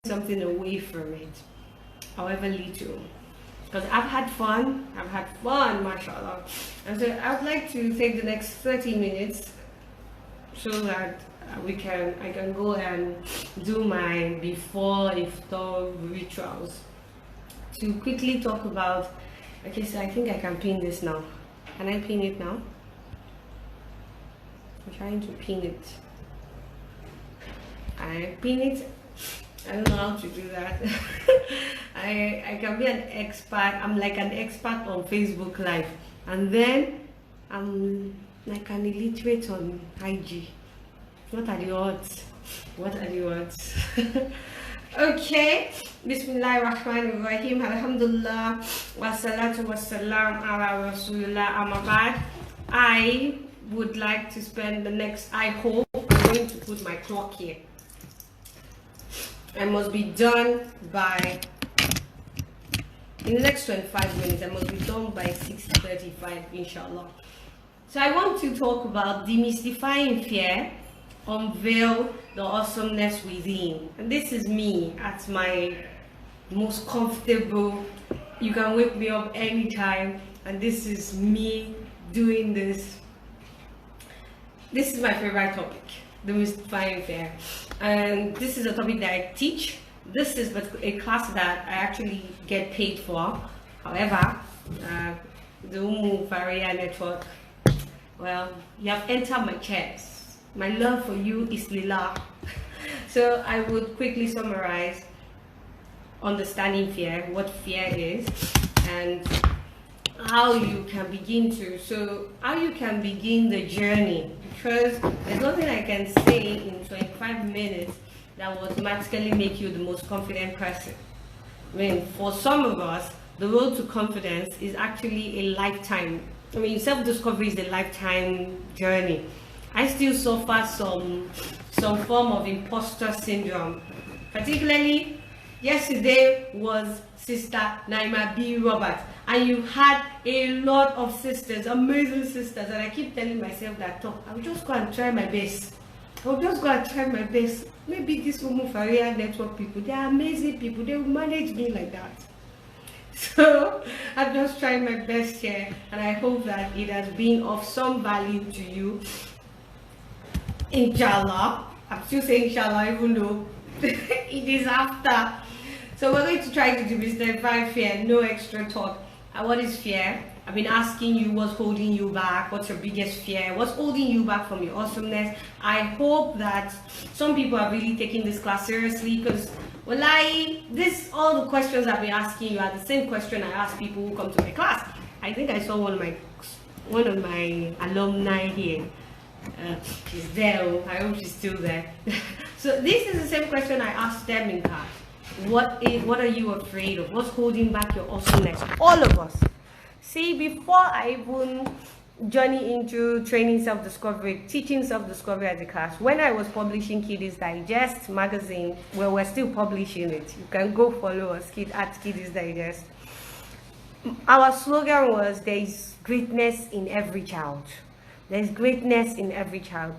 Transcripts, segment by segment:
something away from it, however little. Because I've had fun, mashallah. And so I would like to take the next 30 minutes so that I can go and do my before iftar rituals. To quickly talk about, okay, so I think I can pin this now. Can I pin it now? I'm trying to pin it. I pin it. I don't know how to do that. I can be an expert. I'm like an expert on Facebook Live, and then I'm like an illiterate on IG. What are the odds? What are the odds? Okay. Bismillahirrahmanirrahim. Alhamdulillah. Wassalatu wassalam ala rasulillah. Amma ba'd. I would like to spend the next, I hope, I'm going to put my clock here. I must be done by, in the next 25 minutes, I must be done by 6:35, inshallah. So I want to talk about demystifying fear, unveil the awesomeness within. And this is me at my most comfortable. You can wake me up anytime, and this is me doing this. This is my favorite topic, demystifying fear. And this is a topic that I teach. This is a class that I actually get paid for. However, the Faria network, well, you have entered my chest. My love for you is lillah. So I would quickly summarize understanding fear, what fear is, and how you can begin the journey. Because there's nothing I can say in 25 minutes that will automatically make you the most confident person. I mean, for some of us, the road to confidence is actually a lifetime. I mean, self-discovery is a lifetime journey. I still suffer some form of imposter syndrome. Particularly, yesterday was Sister Naima B. Roberts, and you had a lot of sisters, amazing sisters, and I keep telling myself that I'll just go and try my best. Maybe this woman Faria network people, they are amazing people, they will manage me like that. So I'm just trying my best here, and I hope that it has been of some value to you. Inshallah. I'm still saying inshallah even though it is after. So we're going to try to demystify fear, no extra talk. What is fear? I've been asking you what's holding you back, what's your biggest fear, what's holding you back from your awesomeness. I hope that some people are really taking this class seriously, because all the questions I've been asking you are the same question I ask people who come to my class. I think I saw one of my alumni here. She's there. I hope she's still there. So this is the same question I asked them in class. What are you afraid of? What's holding back your awesomeness? All of us. See, before I even journey into training self-discovery, teaching self-discovery as a class, when I was publishing Kiddies Digest magazine, well, we're still publishing it. You can go follow us at Kiddies Digest. Our slogan was, there is greatness in every child. There's greatness in every child.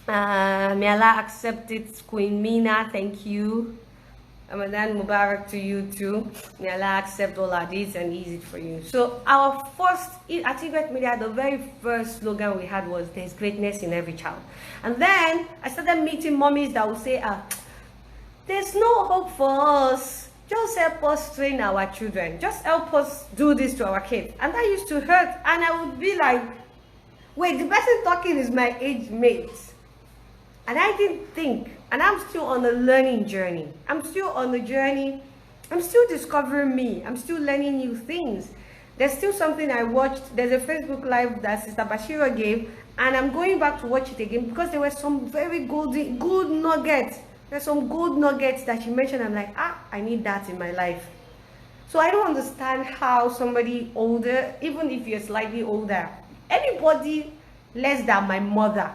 May Allah accept it, Queen Mina, thank you. Ramadan Mubarak to you too. May Allah accept all our deeds and ease it for you. So our first, at Egret Media, the very first slogan we had was, there's greatness in every child. And then I started meeting mommies that would say, there's no hope for us. Just help us train our children. Just help us do this to our kids. And that used to hurt. And I would be like, wait, the person talking is my age mate. And I didn't think, and I'm still on a learning journey. I'm still on the journey. I'm still discovering me. I'm still learning new things. There's still something I watched. There's a Facebook Live that Sister Bashira gave, and I'm going back to watch it again because there were some very good nuggets. There's some gold nuggets that she mentioned. I'm like, I need that in my life. So I don't understand how somebody older, even if you're slightly older, anybody less than my mother,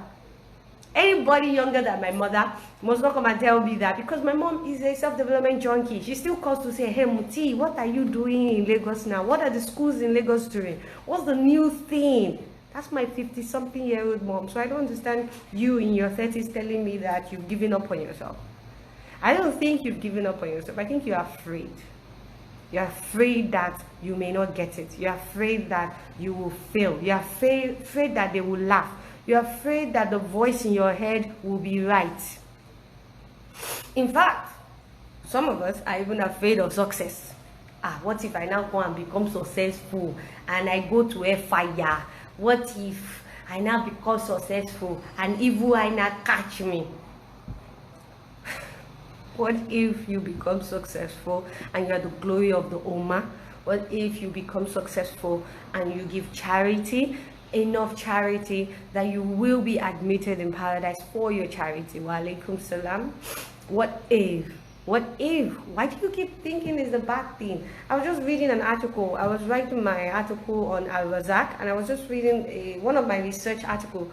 anybody younger than my mother must not come and tell me that, because my mom is a self-development junkie. She still calls to say, hey Muti, what are you doing in Lagos now? What are the schools in Lagos doing? What's the new thing? That's my 50-something-year-old mom. So I don't understand you in your 30s telling me that you've given up on yourself. I don't think you've given up on yourself. I think you're afraid. You're afraid that you may not get it. You're afraid that you will fail. You're afraid that they will laugh. You're afraid that the voice in your head will be right. In fact, some of us are even afraid of success. What if I now go and become successful and I go to a fire? What if I now become successful and evil I now catch me? What if you become successful and you are the glory of the Ummah? What if you become successful and you give charity, enough charity that you will be admitted in paradise for your charity? Wa alaikum salam. What if? What if? Why do you keep thinking it's a bad thing? I was just reading an article. I was writing my article on Al-Razak, and I was just reading one of my research articles.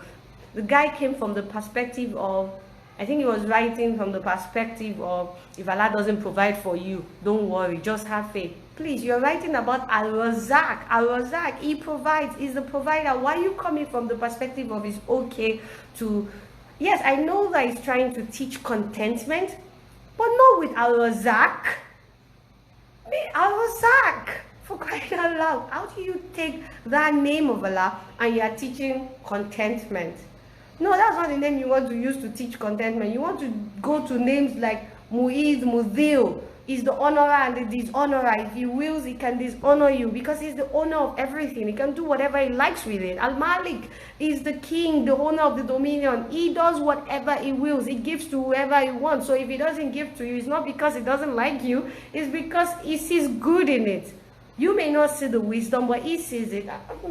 The guy came from the perspective of, I think he was writing from the perspective of, if Allah doesn't provide for you, don't worry, just have faith. Please, you're writing about Al-Razak. Al-Razak, he provides, he's the provider. Why are you coming from the perspective of it's okay to... Yes, I know that he's trying to teach contentment, but not with Al-Razak. Al-Razak, for crying out loud. How do you take that name of Allah and you are teaching contentment? No, that's not the name you want to use to teach contentment. You want to go to names like Mu'iz, Mudhil. He's the honorer and the dishonorer. If he wills, he can dishonor you because he's the owner of everything. He can do whatever he likes with it. Al-Malik is the king, the owner of the dominion. He does whatever he wills. He gives to whoever he wants. So if he doesn't give to you, it's not because he doesn't like you. It's because he sees good in it. You may not see the wisdom, but he sees it.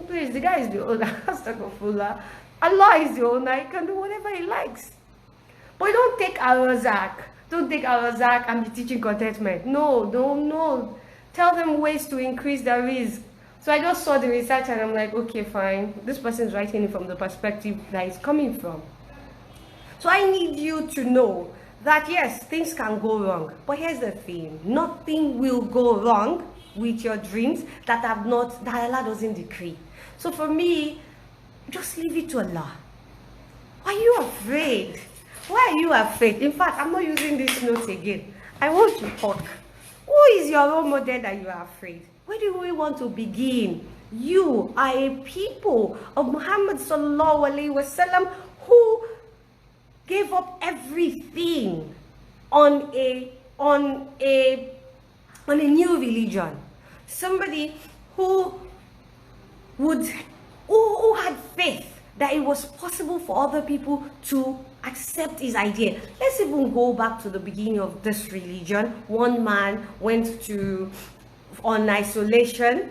Please, the guy is the owner. Allah is the owner. He can do whatever he likes. But don't take Al-Razak. Don't take Al-Razak and be teaching contentment. No. Tell them ways to increase their risk. So I just saw the research and I'm like, okay, fine. This person's writing it from the perspective that he's coming from. So I need you to know that yes, things can go wrong. But here's the thing. Nothing will go wrong with your dreams that Allah doesn't decree. So for me, just leave it to Allah. Why are you afraid? Why are you afraid? In fact, I'm not using this note again. I want to talk. Who is your role model that you are afraid? Where do we want to begin? You are a people of Muhammad sallallahu alaihi wasallam who gave up everything on a new religion. Somebody who had faith that it was possible for other people to accept his idea. Let's even go back to the beginning of this religion. One man went on isolation.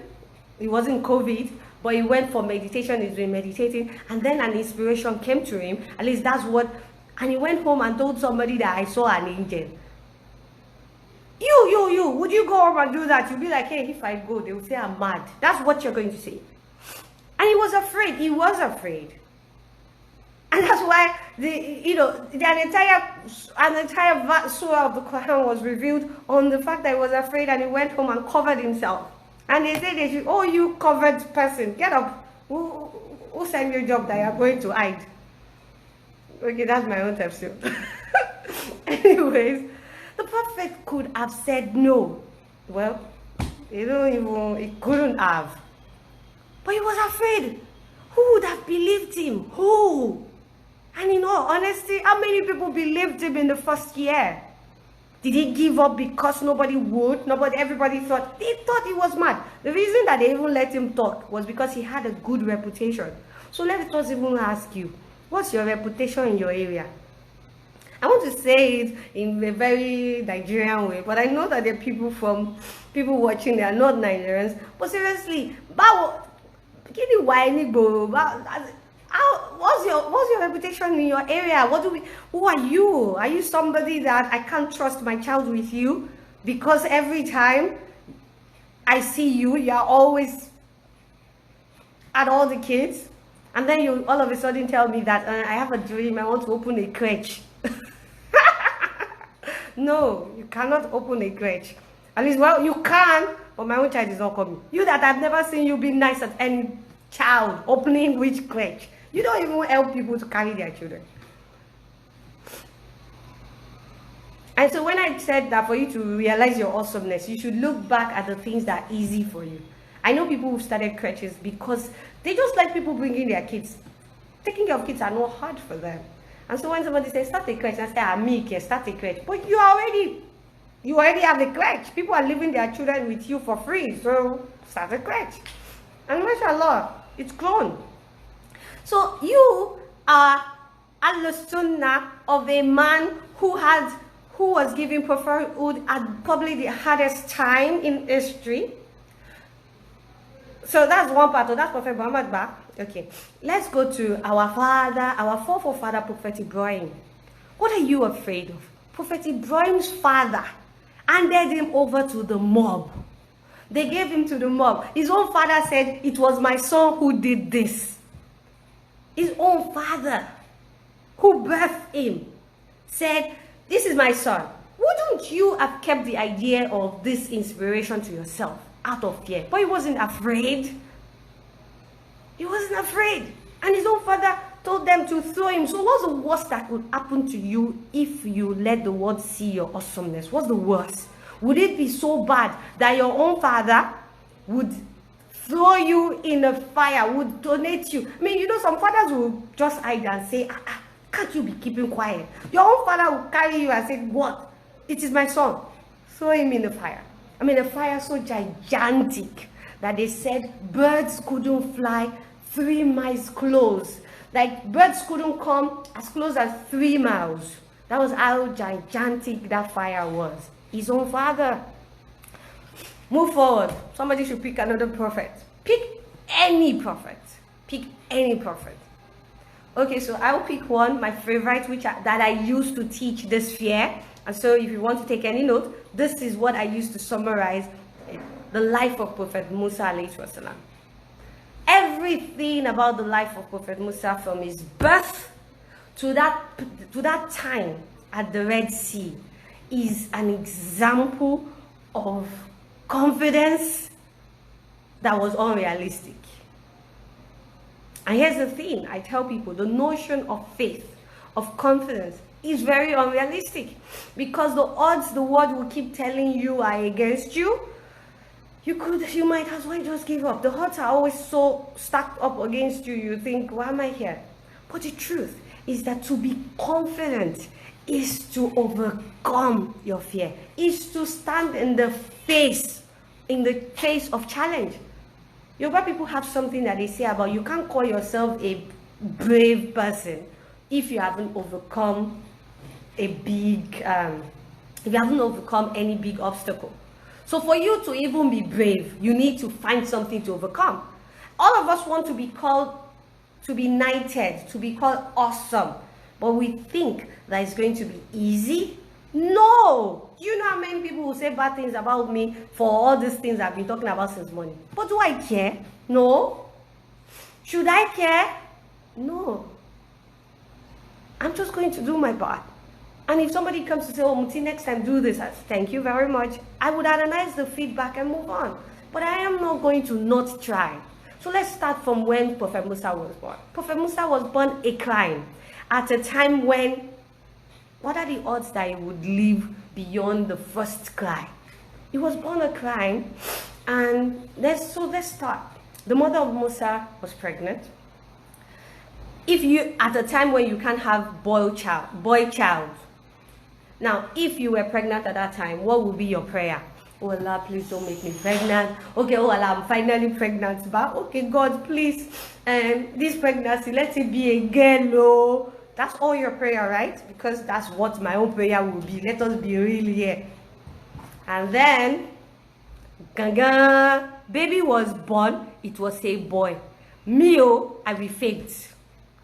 It wasn't COVID, but he went for meditation. He's been meditating, and then an inspiration came to him. At least that's what. And he went home and told somebody that I saw an angel. You, would you go home and do that? You'll be like, hey, if I go, they will say I'm mad. That's what you're going to say. And he was afraid. He was afraid. And that's why an entire surah of the Quran was revealed on the fact that he was afraid, and he went home and covered himself. And they said, oh, you covered person, get up. Who sent you a job that you're going to hide? Okay, that's my own tafsir. Anyways, the Prophet could have said no. Well, he couldn't have. But he was afraid. Who would have believed him? Who? And in all honesty, how many people believed him in the first year? Did he give up because nobody would? Everybody thought, they thought he was mad. The reason that they even let him talk was because he had a good reputation. So let us even ask you, what's your reputation in your area? I want to say it in a very Nigerian way, but I know that there are people watching, they are not Nigerians. But seriously, what's your reputation in your area? Who are you? Are you somebody that I can't trust my child with you? Because every time I see you, you're always at all the kids, and then you all of a sudden tell me that I have a dream, I want to open a crèche. No, you cannot open a crèche. At least, well, you can, but my own child is not coming. You that I've never seen you be nice at any child opening which crèche. You don't even help people to carry their children. And so when I said that for you to realize your awesomeness, you should look back at the things that are easy for you. I know people who started creches because they just like people bringing their kids. Taking care of kids are not hard for them. And so when somebody says, start a crèche, I say, me can start a crèche. But you already have a crèche. People are leaving their children with you for free. So start a crèche. And mashallah, it's grown. So you are al-sunnah of a man who was given prophethood at probably the hardest time in history. So that's one part. So that's Prophet Muhammad Ba. Okay, let's go to our forefather, Prophet Ibrahim. What are you afraid of? Prophet Ibrahim's father handed him over to the mob. They gave him to the mob. His own father said, it was my son who did this. His own father, who birthed him, said, this is my son. Wouldn't you have kept the idea of this inspiration to yourself out of fear? But he wasn't afraid. He wasn't afraid. And his own father told them to throw him. So what's the worst that would happen to you if you let the world see your awesomeness? What's the worst? Would it be so bad that your own father would throw you in a fire, would donate you? I mean, you know, some fathers will just hide and say, can't you be keeping quiet? Your own father will carry you and say, what? It is my son. Throw him in the fire. I mean, a fire so gigantic that they said birds couldn't fly 3 miles close. Like, birds couldn't come as close as 3 miles. That was how gigantic that fire was. His own father. Move forward. Somebody should pick another prophet. Pick any prophet. Pick any prophet. Okay, so I'll pick one, my favorite, that I used to teach this fear. And so if you want to take any note, this is what I used to summarize the life of Prophet Musa alayhi wasalam. Everything about the life of Prophet Musa, from his birth to that time at the Red Sea, is an example of confidence that was unrealistic. And here's the thing, I tell people, the notion of faith, of confidence, is very unrealistic, because the odds the world will keep telling you are against you, you might as well just give up. The odds are always so stacked up against you, you think, why am I here? But the truth is that to be confident is to overcome your fear, is to stand in the face of challenge. Yoruba people have something that they say about, you can't call yourself a brave person if you haven't overcome any big obstacle. So for you to even be brave, you need to find something to overcome. All of us want to be called, to be knighted, to be called awesome, but we think that it's going to be easy. No! You know how many people will say bad things about me for all these things I've been talking about since morning? But do I care? No. Should I care? No. I'm just going to do my part. And if somebody comes to say, oh, Muti, next time do this, I say, thank you very much, I would analyze the feedback and move on. But I am not going to not try. So let's start from when Prophet Musa was born. Prophet Musa was born a crying at a time when, what are the odds that he would live beyond the first cry? He was born a crying, and let's start. The mother of Musa was pregnant. If you, at a time when you can't have boy child. Now, if you were pregnant at that time, what would be your prayer? Oh Allah, please don't make me pregnant. Okay, oh Allah, I'm finally pregnant. But okay, God, please, this pregnancy, let it be a girl. Oh. That's all your prayer, right? Because that's what my own prayer will be. Let us be real here. And then, baby was born. It was a boy. Me, I will faint.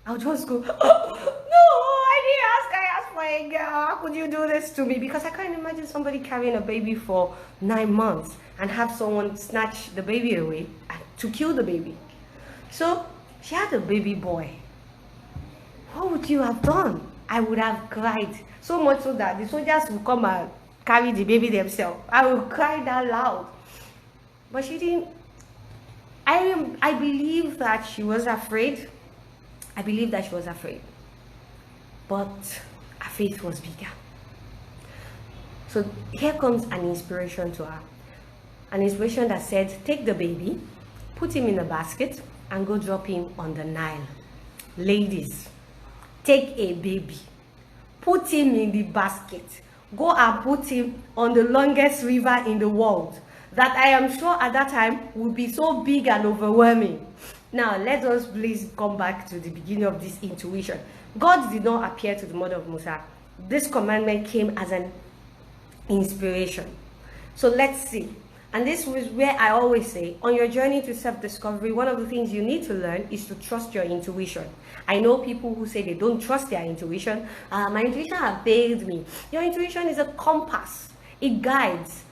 I'll just go, oh, no, I asked for a girl. How could you do this to me? Because I can't imagine somebody carrying a baby for 9 months and have someone snatch the baby away to kill the baby. So she had a baby boy. What would you have done? I would have cried. So much so that the soldiers would come and carry the baby themselves. I would cry that loud. But she didn't. I believe that she was afraid. I believe that she was afraid. But her faith was bigger. So here comes an inspiration to her. An inspiration that said, take the baby, put him in a basket, and go drop him on the Nile. Ladies, take a baby, put him in the basket, go and put him on the longest river in the world, that I am sure at that time would be so big and overwhelming. Now, let us please come back to the beginning of this intuition. God did not appear to the mother of Musa. This commandment came as an inspiration. So let's see. And this was where I always say, on your journey to self-discovery, one of the things you need to learn is to trust your intuition. I know people who say they don't trust their intuition. My intuition has failed me. Your intuition is a compass. It guides.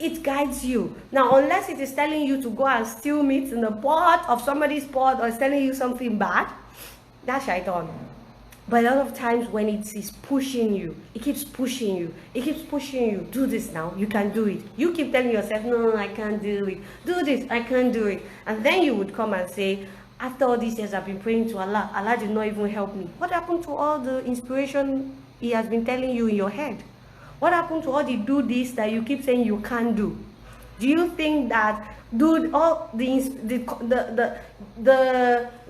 It guides you. Now, unless it is telling you to go and steal meat in the pot of somebody's pot, or it's telling you something bad, that's shaitan. But a lot of times when it is pushing you, it keeps pushing you. It keeps pushing you. Do this now. You can do it. You keep telling yourself, no, I can't do it. Do this. I can't do it. And then you would come and say, after all these years I've been praying to Allah, Allah did not even help me. What happened to all the inspiration He has been telling you in your head? What happened to all the do this that you keep saying you can't do? Do you think that all the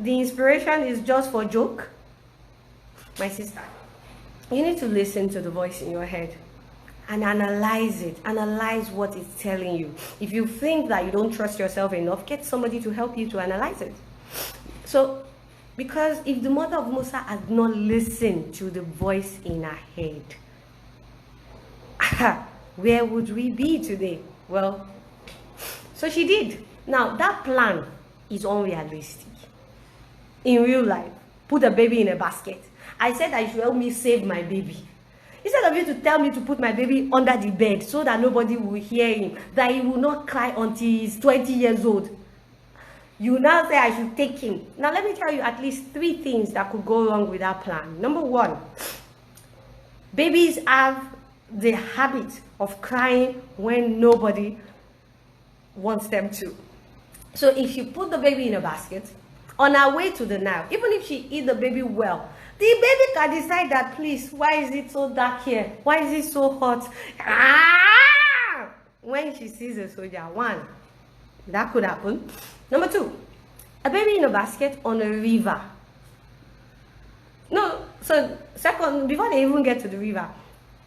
inspiration is just for joke? My sister, you need to listen to the voice in your head and analyze it. Analyze what it's telling you. If you think that you don't trust yourself enough, get somebody to help you to analyze it. So, because if the mother of Musa had not listened to the voice in her head, where would we be today? Well, so she did. Now, that plan is unrealistic. In real life, put a baby in a basket. I said that you should help me save my baby. Instead of you to tell me to put my baby under the bed so that nobody will hear him, that he will not cry until he's 20 years old, you now say I should take him. Now let me tell you at least 3 things that could go wrong with that plan. Number 1, babies have the habit of crying when nobody wants them to. So if you put the baby in a basket, on her way to the Nile, even if she eats the baby well, the baby can decide that, please, why is it so dark here? Why is it so hot? When she sees a soldier, 1, that could happen. Number 2, a baby in a basket on a river. No, so second, before they even get to the river,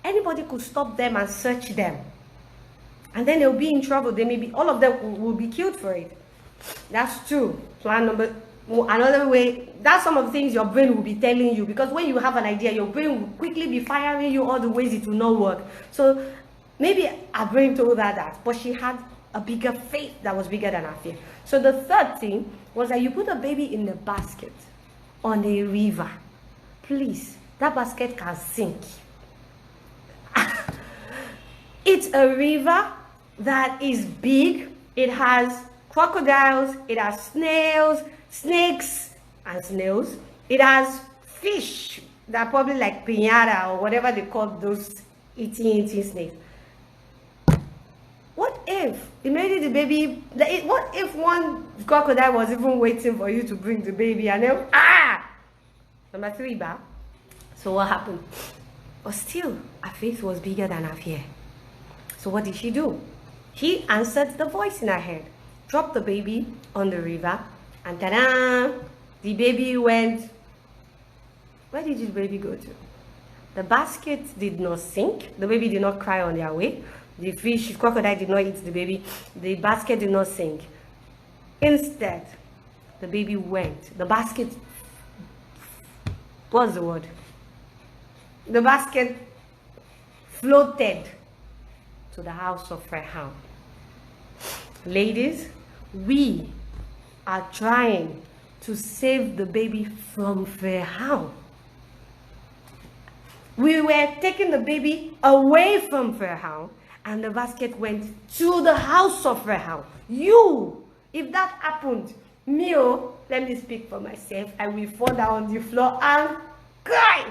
anybody could stop them and search them. And then they'll be in trouble. They may be, all of them will be killed for it. That's 2. Plan number. Another way, that's some of the things your brain will be telling you, because when you have an idea, your brain will quickly be firing you all the ways it will not work. So maybe our brain told her that, but she had a bigger faith that was bigger than her fear. So the 3rd thing was that you put a baby in a basket on a river. Please, that basket can sink. It's a river that is big. It has crocodiles, it has snakes and snails. It has fish that are probably like piñata or whatever they call those eating snakes. What if immediately the baby, what if one crocodile was even waiting for you to bring the baby and then, Number 3, ba. So what happened? But still, her faith was bigger than her fear. So what did she do? She answered the voice in her head, dropped the baby on the river, and ta-da! The baby went. Where did the baby go to? The basket did not sink. The baby did not cry on their way. The fish, crocodile did not eat the baby. The basket did not sink. Instead, the baby went. The basket, what's the word? The basket floated to the house of Pharaoh. Ladies, we are trying to save the baby from Pharaoh. We were taking the baby away from Pharaoh, and the basket went to the house of Pharaoh. If that happened, let me speak for myself, I will fall down on the floor and cry.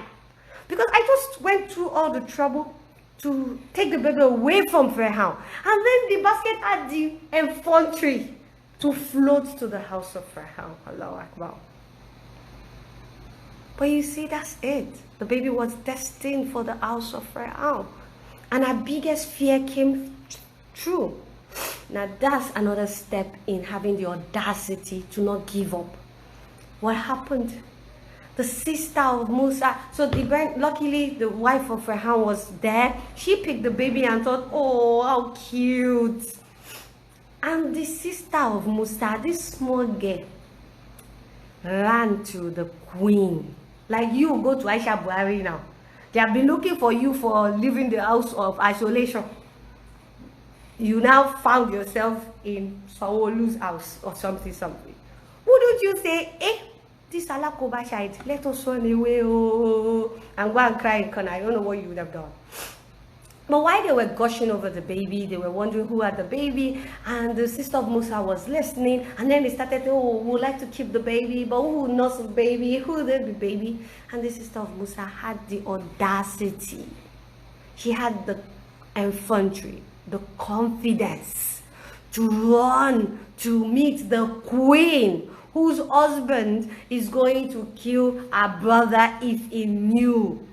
Because I just went through all the trouble to take the baby away from Pharaoh. And then the basket had the infantry to float to the house of Pharaoh. Allahu Akbar. But you see, that's it. The baby was destined for the house of Pharaoh. And her biggest fear came true. Now that's another step in having the audacity to not give up. What happened? The sister of Musa, so luckily the wife of Rehan was there. She picked the baby and thought, oh, how cute. And the sister of Musa, this small girl, ran to the queen. Like you go to Aisha Buhari now. They have been looking for you for leaving the house of isolation. You now found yourself in Saolu's house or something. Wouldn't you say, this Alakoba child, let us run away, and go and cry in corner? I don't know what you would have done. But while they were gushing over the baby, they were wondering who had the baby, and the sister of Musa was listening, and then they started, oh, we would like to keep the baby, but who would nurse the baby, who would the baby? And the sister of Musa had the audacity. She had the infantry, the confidence to run to meet the queen, whose husband is going to kill her brother if he knew.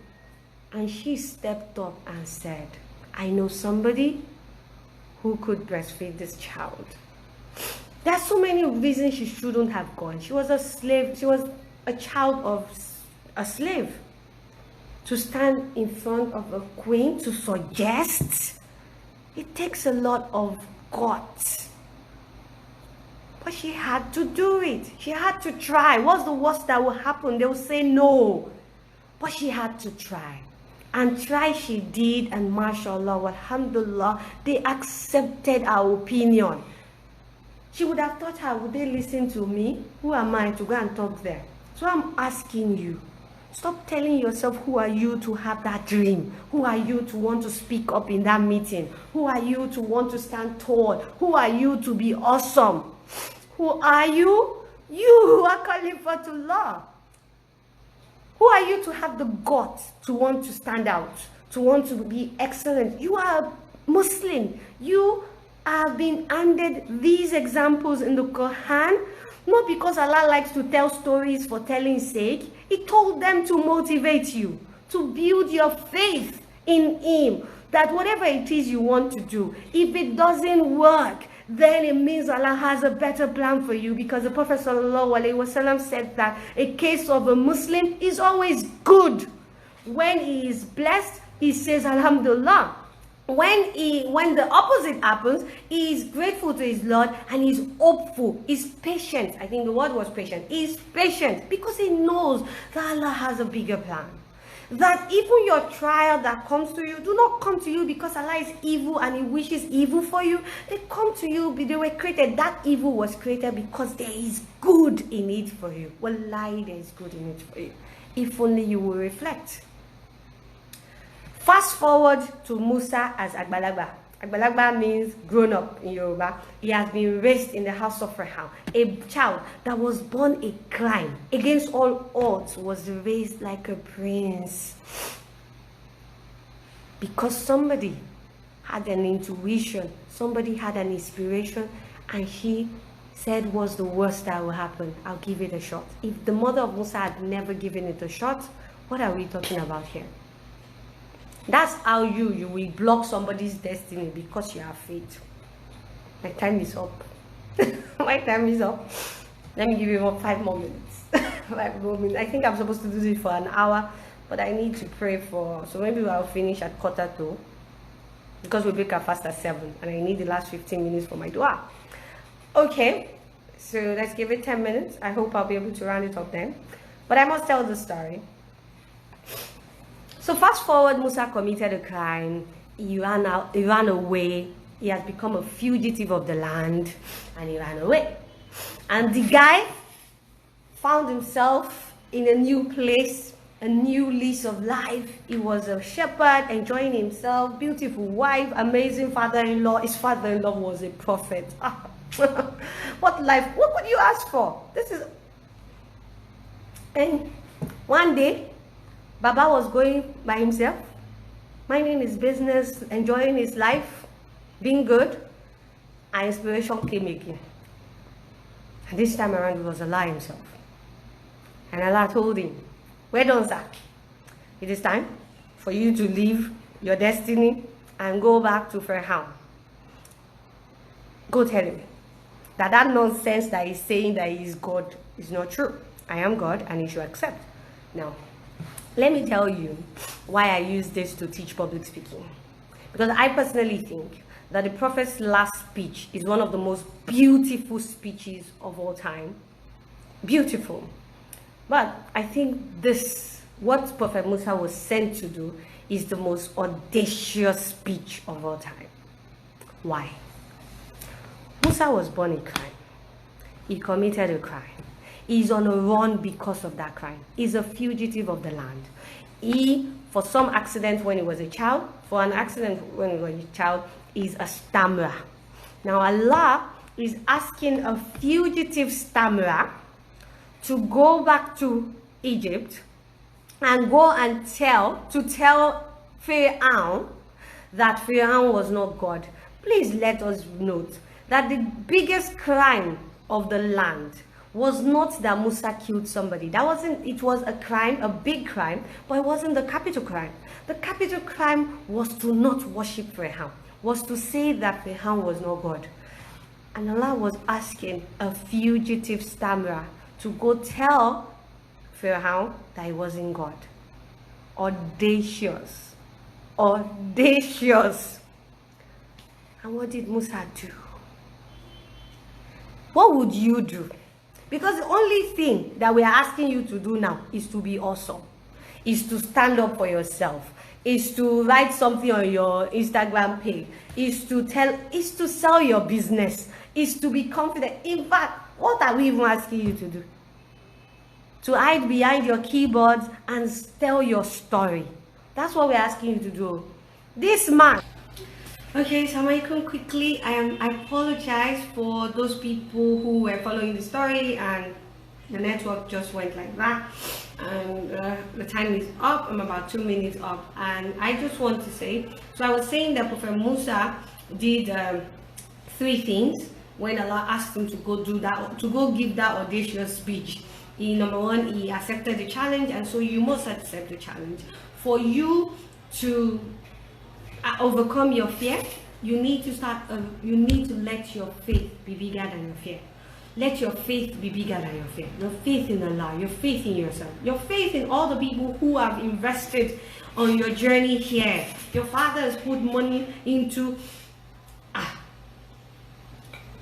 And she stepped up and said, I know somebody who could breastfeed this child. There are so many reasons she shouldn't have gone. She was a slave. She was a child of a slave. To stand in front of a queen to suggest, it takes a lot of guts. But she had to do it. She had to try. What's the worst that will happen? They will say no. But she had to try. And try she did, and mashallah, alhamdulillah, they accepted our opinion. She would have thought, how would they listen to me? Who am I to go and talk there? So I'm asking you, stop telling yourself who are you to have that dream. Who are you to want to speak up in that meeting? Who are you to want to stand tall? Who are you to be awesome? Who are you? You who are calling for to law. Who are you to have the guts to want to stand out, to want to be excellent? You are a Muslim. You have been handed these examples in the Quran, not because Allah likes to tell stories for telling's sake. He told them to motivate you, to build your faith in Him, that whatever it is you want to do, if it doesn't work, then it means Allah has a better plan for you, because the Prophet ﷺ said that a case of a Muslim is always good. When he is blessed, he says Alhamdulillah. When the opposite happens, he is grateful to his Lord and he's hopeful, he's patient. I think the word was patient. He's patient because he knows that Allah has a bigger plan. That even your trial that comes to you do not come to you because Allah is evil and He wishes evil for you. They come to you, they were created. That evil was created because there is good in it for you. Wallahi, there is good in it for you. If only you will reflect. Fast forward to Musa as Agbalagba. Agbalagba means grown up in Yoruba. He has been raised in the house of Raham. A child that was born a crime against all odds was raised like a prince. Because somebody had an intuition, somebody had an inspiration, and he said, what's the worst that will happen? I'll give it a shot. If the mother of Musa had never given it a shot, what are we talking about here? That's how you will block somebody's destiny because you have faith. My time is up. My time is up. Let me give you 5 more minutes. 5 more minutes. I think I'm supposed to do this for an hour, but I need to pray for, so maybe I'll finish at 1:45, because we break our fast at 7, and I need the last 15 minutes for my dua. Okay, so let's give it 10 minutes. I hope I'll be able to round it up then. But I must tell the story. So fast forward, Musa committed a crime. He ran away. He has become a fugitive of the land, and he ran away. And the guy found himself in a new place, a new lease of life. He was a shepherd, enjoying himself, beautiful wife, amazing father-in-law. His father-in-law was a prophet. What life? What could you ask for? And one day, Baba was going by himself, minding his business, enjoying his life, being good, and inspiration came again. And this time around, it was Allah himself. And Allah told him, well done, sir. It is time for you to leave your destiny and go back to Pharaoh. Go tell him that nonsense that he's saying that he's God is not true. I am God and you should accept. Now, let me tell you why I use this to teach public speaking. Because I personally think that the prophet's last speech is one of the most beautiful speeches of all time. Beautiful. But I think what Prophet Musa was sent to do, is the most audacious speech of all time. Why? Musa was born a crime. He committed a crime. He's on a run because of that crime. He's a fugitive of the land. For some accident when he was a child, for an accident when he was a child, is a stammerer. Now Allah is asking a fugitive stammerer to go back to Egypt and go and tell Pharaoh that Pharaoh was not God. Please let us note that the biggest crime of the land was not that Musa killed somebody. It was a crime, a big crime, but it wasn't the capital crime. The capital crime was to not worship Pharaoh, was to say that Pharaoh was not God. And Allah was asking a fugitive stammerer to go tell Pharaoh that he wasn't God. Audacious. Audacious. And what did Musa do? What would you do? Because the only thing that we are asking you to do now is to be awesome, is to stand up for yourself, is to write something on your Instagram page, is to sell your business, is to be confident. In fact, what are we even asking you to do? To hide behind your keyboards and tell your story. That's what we're asking you to do. This man. Okay, so quickly, I apologize for those people who were following the story and the network just went like that. And the time is up. I'm about 2 minutes up. And I just want to say, so I was saying that Prophet Musa did 3 things when Allah asked him to go do that, to go give that audacious speech. Number 1, he accepted the challenge, and so you must accept the challenge. For you to overcome your fear, you need to let your faith be bigger than your fear. Let your faith be bigger than your fear. Your faith in Allah, your faith in yourself, your faith in all the people who have invested on your journey here. Your father has put money into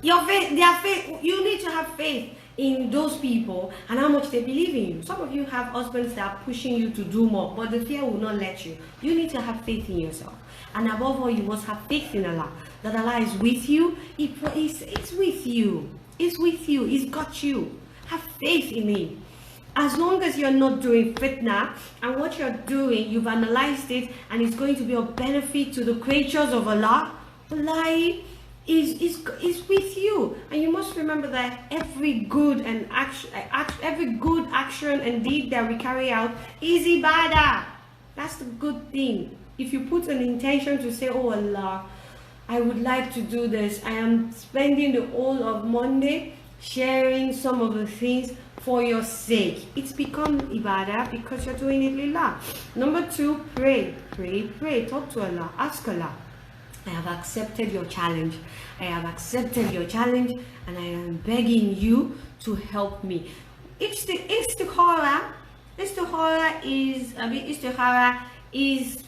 your faith, their faith. You need to have faith in those people and how much they believe in you. Some of you have husbands that are pushing you to do more, but the fear will not let you. You need to have faith in yourself. And above all, you must have faith in Allah. That Allah is with you. It's with you. It's with you. He's got you. Have faith in Him. As long as you're not doing fitna, and what you're doing, you've analyzed it, and it's going to be of benefit to the creatures of Allah, Allah is with you. And you must remember that every good action and deed that we carry out is ibadah. That's the good thing. If you put an intention to say, oh Allah, I would like to do this, I am spending the whole of Monday sharing some of the things for your sake, it's become ibadah because you're doing it lillah. Number 2, pray. Talk to Allah, ask Allah, I have accepted your challenge. I have accepted your challenge, and I am begging you to help me. Istikhara is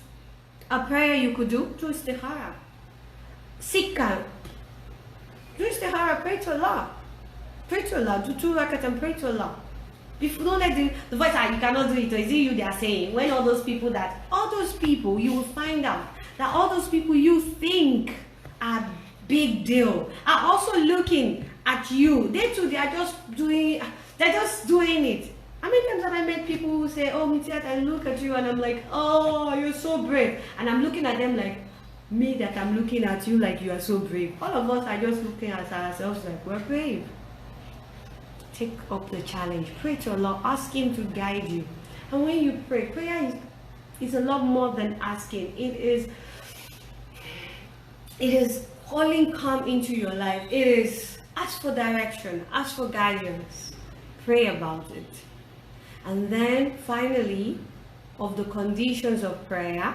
a prayer you could do. Do istikhara. Sikka. Do istikhara. Pray to Allah. Pray to Allah. Do 2 rakat and pray to Allah. If you don't let the voice, you cannot do it. Or is it you they are saying? When all those people, you will find out that all those people you think are big deal are also looking at you. They too, they are just doing it. How many times have I met people who say, oh Mutiat, I look at you and I'm like, oh, you're so brave. And I'm looking at them like, me that I'm looking at you like you are so brave. All of us are just looking at ourselves like, we're brave. Take up the challenge. Pray to Allah. Ask Him to guide you. And when you pray, prayer is a lot more than asking. It is calling calm into your life. It is ask for direction, ask for guidance, pray about it. And then finally, of the conditions of prayer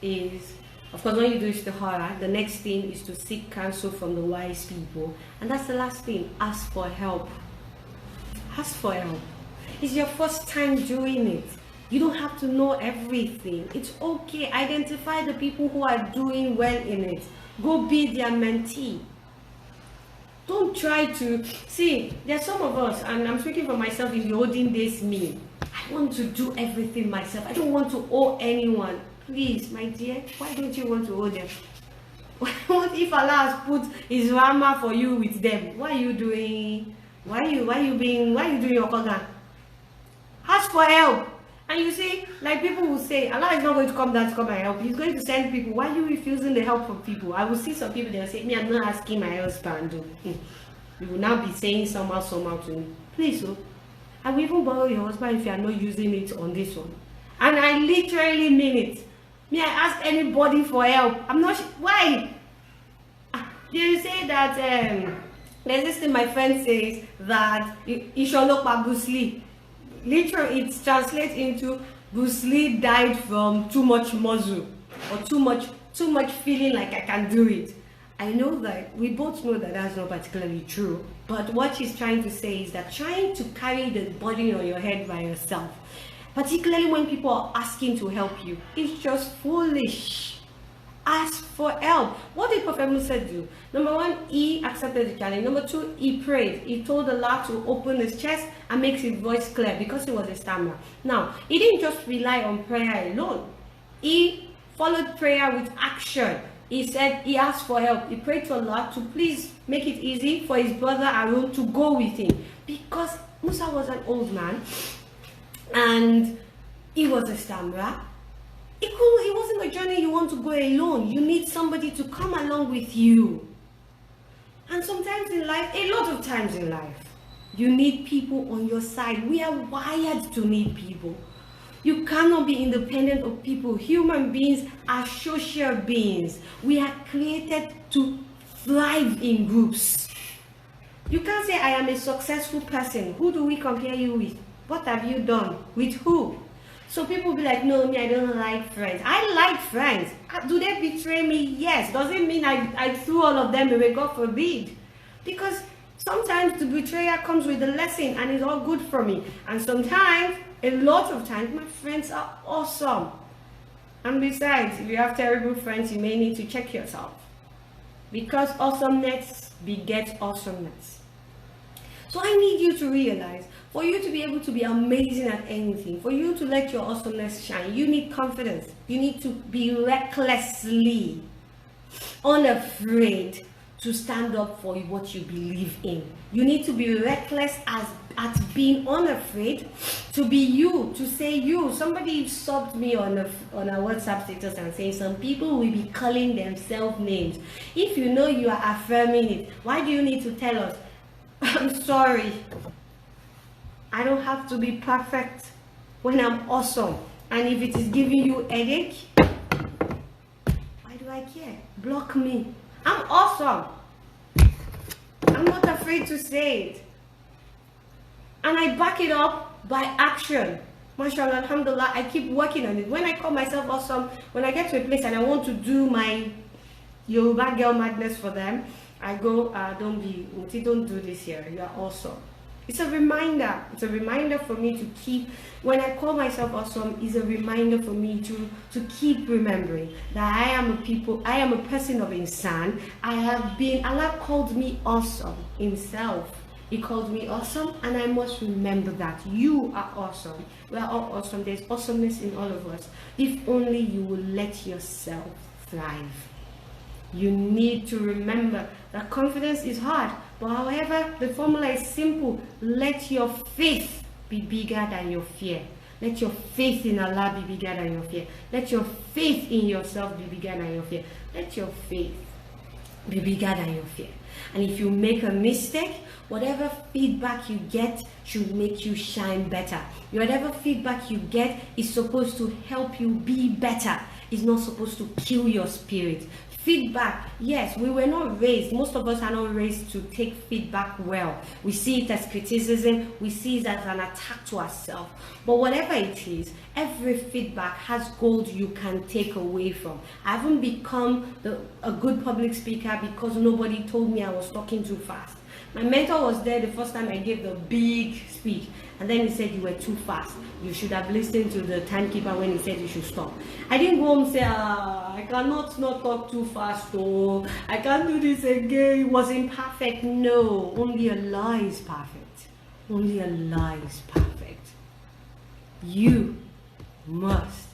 is Of course, when you do istihara, the next thing is to seek counsel from the wise people. And that's the last thing, ask for help. Ask for help. It's your first time doing it. You don't have to know everything. It's okay. Identify the people who are doing well in it. Go be their mentee. Don't try to, see, there's some of us, and I'm speaking for myself in the olden days me. I want to do everything myself. I don't want to owe anyone. Please, my dear, why don't you want to owe them? What if Allah has put his rahmah for you with them? What are you doing? Why are you doing your koga? Ask for help. And you see, like people will say, Allah is not going to come down to come and help. He's going to send people. Why are you refusing the help from people? I will see some people, they'll say, me, I'm not asking my husband. You will now be saying somehow to me. Please, so I will even borrow your husband if you are not using it on this one. And I literally mean it. Me, I ask anybody for help. I'm not why? They say that there's this thing my friend says that you should look at Bruce Lee. Literally, it translates into Bruce Lee died from too much muscle or too much feeling like I can do it. I know that we both know that that's not particularly true, but what she's trying to say is that trying to carry the burden on your head by yourself, particularly when people are asking to help you, it's just foolish. Ask for help. What did Prophet Musa do? Number one, he accepted the challenge. Number two, he prayed. He told Allah to open his chest and make his voice clear because he was a stammerer. Now, he didn't just rely on prayer alone. He followed prayer with action. He said he asked for help. He prayed to Allah to please make it easy for his brother Aaron to go with him, because Musa was an old man and he was a stammerer. It wasn't a journey you want to go alone. You need somebody to come along with you. And sometimes in life, a lot of times in life, you need people on your side. We are wired to need people. You cannot be independent of people. Human beings are social beings. We are created to thrive in groups. You can't say, I am a successful person. Who do we compare you with? What have you done? With who? So people will be like, no, me, I don't like friends. I like friends. Do they betray me? Yes. Does it mean I threw all of them away? God forbid. Because sometimes the betrayal comes with a lesson and it's all good for me. And sometimes, a lot of times, my friends are awesome. And besides, if you have terrible friends, you may need to check yourself. Because awesomeness begets awesomeness. So I need you to realize, for you to be able to be amazing at anything, for you to let your awesomeness shine, you need confidence. You need to be recklessly unafraid to stand up for what you believe in. You need to be reckless at being unafraid to be you, to say you. Somebody subbed me on a WhatsApp status and saying some people will be calling themselves names. If you know you are affirming it, why do you need to tell us? I'm sorry. I don't have to be perfect when I'm awesome. And if it is giving you a headache, why do I care? Block me. I'm awesome. I'm not afraid to say it. And I back it up by action. MashaAllah, alhamdulillah, I keep working on it. When I call myself awesome, when I get to a place and I want to do my Yoruba girl madness for them, I go, don't do this here. You are awesome. It's a reminder. It's a reminder for me to keep, when I call myself awesome, it's a reminder for me to keep remembering that I am a person of insan. Allah called me awesome himself. He called me awesome, and I must remember that. You are awesome. We are all awesome. There's awesomeness in all of us. If only you will let yourself thrive. You need to remember that confidence is hard, but however, the formula is simple. Let your faith be bigger than your fear. Let your faith in Allah be bigger than your fear. Let your faith in yourself be bigger than your fear. Let your faith be bigger than your fear. And if you make a mistake, whatever feedback you get should make you shine better. Whatever feedback you get is supposed to help you be better. It's not supposed to kill your spirit. feedback, yes, we were not raised, most of us are not raised to take feedback well. We see it as criticism, we see it as an attack to ourselves. But whatever it is, every feedback has gold you can take away from. I haven't become a good public speaker because nobody told me I was talking too fast. My mentor was there the first time I gave the big speech, and then he said you were too fast. You should have listened to the timekeeper when he said you should stop. I didn't go home and say, I cannot not talk too fast, oh, I can't do this again. It wasn't perfect. No, only Allah is perfect. Only Allah is perfect. You must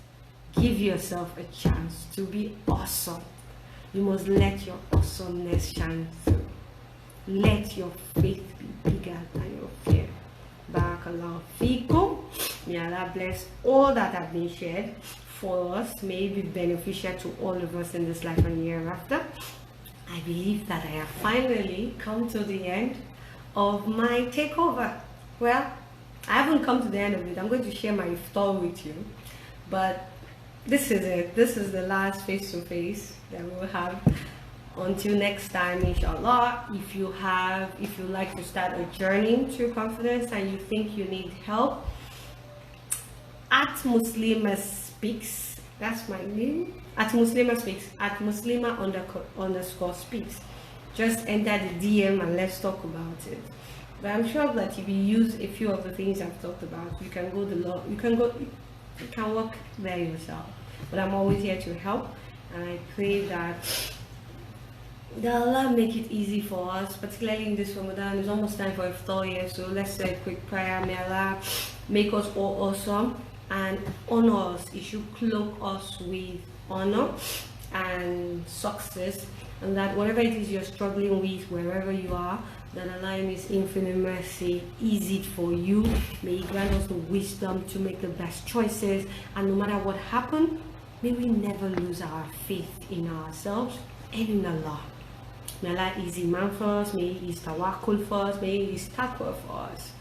give yourself a chance to be awesome. You must let your awesomeness shine through. Let your faith be bigger than your fear. Barakallahu feekum. May Allah bless all that have been shared for us. May it be beneficial to all of us in this life and hereafter. I believe that I have finally come to the end of my takeover. Well, I haven't come to the end of it. I'm going to share my iftar with you. But this is it. This is the last face-to-face that we will have. Until next time, inshallah. If you like to start a journey to confidence and you think you need help, at Muslimah Speaks, that's my name, at Muslimah Speaks, at Muslimah_speaks. Just enter the DM and let's talk about it. But I'm sure that if you use a few of the things I've talked about, you can work there yourself. But I'm always here to help, and I pray that Allah make it easy for us, particularly in this Ramadan. It's almost time for iftar here, so let's say a quick prayer. May Allah make us all awesome and honor us. He should cloak us with honor and success, and that whatever it is you're struggling with, wherever you are, that Allah in His infinite mercy ease it for you. May He grant us the wisdom to make the best choices, and no matter what happens, may we never lose our faith in ourselves and in Allah. May Allah ease Iman for us, may He ease Tawakkul for us, may He ease Taqwa for us.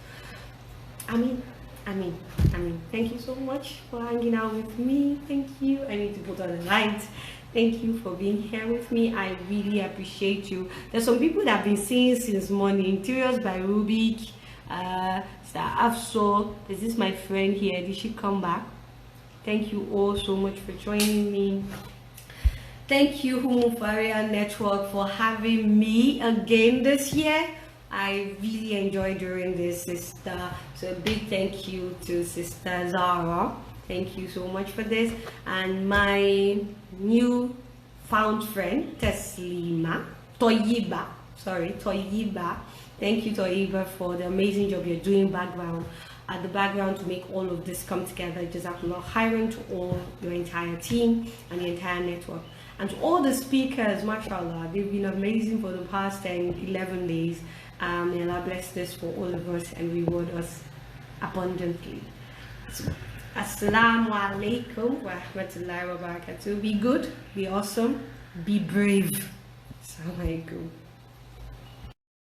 Ameen. Thank you so much for hanging out with me. Thank you. I need to put on the lights. Thank you for being here with me. I really appreciate you. There's some people that I've been seeing since morning. Interiors by Rubik, Afso. This is my friend here. Did she come back? Thank you all so much for joining me. Thank you, Humufaria Network, for having me again this year. I really enjoyed doing this, sister. So a big thank you to Sister Zara. Thank you so much for this. And my new found friend, Toyiba. Thank you, Toyiba, for the amazing job you're doing at the background to make all of this come together. Jazakallah khairan to all your entire team and the entire network. And to all the speakers, mashallah, they've been amazing for the past 10-11 days. May Allah bless this for all of us and reward us abundantly. So, Assalamu alaikum wa rahmatullahi wa barakatuh. Be good, be awesome, be brave. Assalamu alaikum.